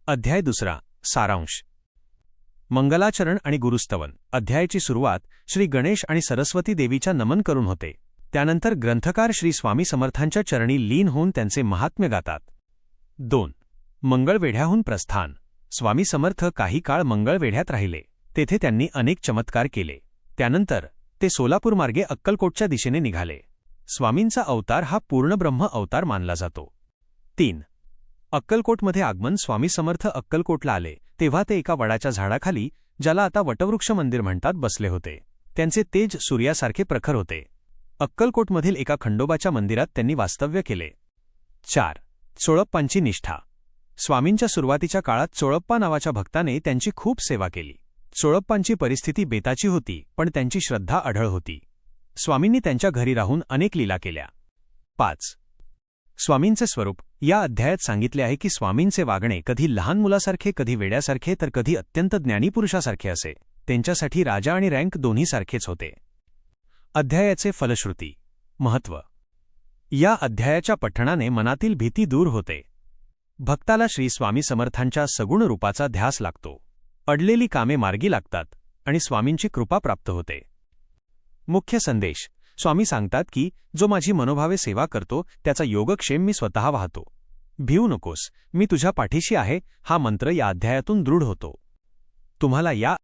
अध्याय दुसरा सारांश. मंगलाचरण आणि गुरुस्तवन. अध्यायाची सुरुवात श्री गणेश आणि सरस्वती देवीच्या नमन करून होते. त्यानंतर ग्रंथकार श्री स्वामी समर्थांच्या चरणी लीन होऊन त्यांचे महात्म्य गातात. 2. मंगळवेढ्याहून प्रस्थान. स्वामी समर्थ काही काळ मंगळवेढ्यात राहिले. तेथे त्यांनी अनेक चमत्कार केले. त्यानंतर ते सोलापूरमार्गे अक्कलकोटच्या दिशेने निघाले. स्वामींचा अवतार हा पूर्णब्रह्म अवतार मानला जातो. 3. अक्कलकोटमध्ये आगमन. स्वामी समर्थ अक्कलकोटला आले तेव्हा ते एका वडाच्या झाडाखाली, ज्याला आता वटवृक्ष मंदिर म्हणतात, बसले होते. त्यांचे तेज सूर्यासारखे प्रखर होते. अक्कलकोटमधील एका खंडोबाच्या मंदिरात त्यांनी वास्तव्य केले. 4. चोळप्पांची निष्ठा. स्वामींच्या सुरुवातीच्या काळात चोळप्पा नावाच्या भक्ताने त्यांची खूप सेवा केली. चोळप्पांची परिस्थिती बेताची होती, पण त्यांची श्रद्धा अढळ होती. स्वामींनी त्यांच्या घरी राहून अनेक लीला केल्या. 5. स्वामींचे स्वरूप. या अध्यायात सांगितले आहे की स्वामींचे वागणे कधी लहान मुलासारखे, कधी वेड्यासारखे, तर कधी अत्यंत ज्ञानी पुरुषासारखे असे. त्यांच्यासाठी राजा आणि रँक दोन्ही सारखेच होते. अध्यायाचे फलश्रुती. महत्त्व. या अध्यायाच्या पठणाने मनातील भीती दूर होते. भक्ताला श्री स्वामी समर्थांच्या सगुण रूपाचा ध्यास लागतो. अडलेली कामे मार्गी लागतात आणि स्वामींची कृपा प्राप्त होते. मुख्य संदेश. स्वामी सांगतात की जो माझी मनोभावे सेवा करतो त्याचा योगक्षेम मी स्वतः वाहतो. भिवू नकोस, मी तुझ्या पाठीशी आहे. हा मंत्र या अध्यायातून दृढ होतो. तुम्हाला या